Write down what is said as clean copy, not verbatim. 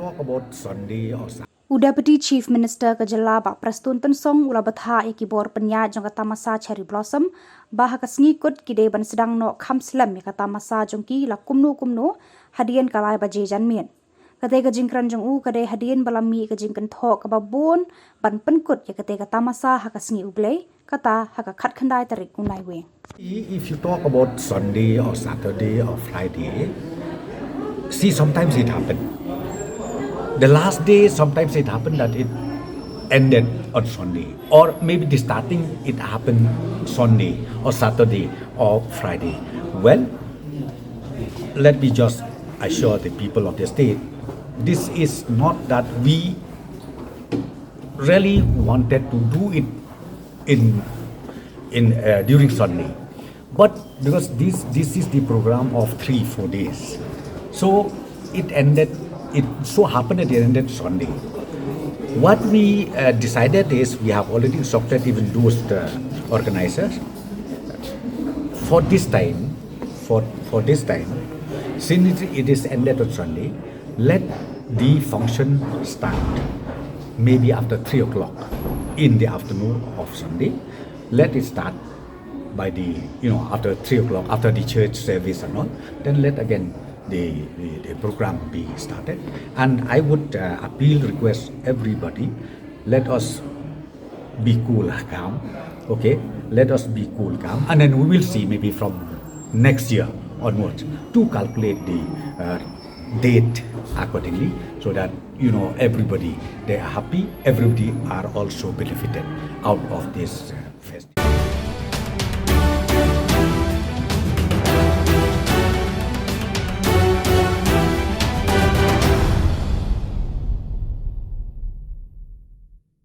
talk about Sunday or Deputy Chief Minister Kajala Bak Prastun Pensong Ulabatha Ekibor Penya Jong Tamasa Cherry Blossom Bahaka Sngi Kut Kide Ban Sdang No Kham Slem Tamasa Jongki La Kumno Hadian Kalai Baje Janmien Kate Kajingkran Jong U Kade Hadian Balami Kajingkan Thok Babon Ban Penkut Yakate Tamasa Haka Sngi Uble Kata Haka Kat Khandai Tarik Unai We. If you talk about Sunday or Saturday or Friday, see, sometimes it happened. The last day, sometimes it happened that it ended on Sunday, or maybe the starting it happened Sunday or Saturday or Friday. Well, let me just assure the people of the state, this is not that we really wanted to do it in during Sunday, but because this is the program of 3-4 days, so it ended. It so happened that it ended Sunday. What we decided is we have already instructed even those organizers for this time, since it is ended on Sunday, let the function start maybe after 3 o'clock in the afternoon of Sunday. Let it start by the after 3 o'clock, after the church service and all. Then let again the program be started. And I would request everybody, let us be cool, calm. Okay, let us be cool, calm, and then we will see maybe from next year onwards to calculate the date accordingly, so that everybody, they are happy, everybody are also benefited out of this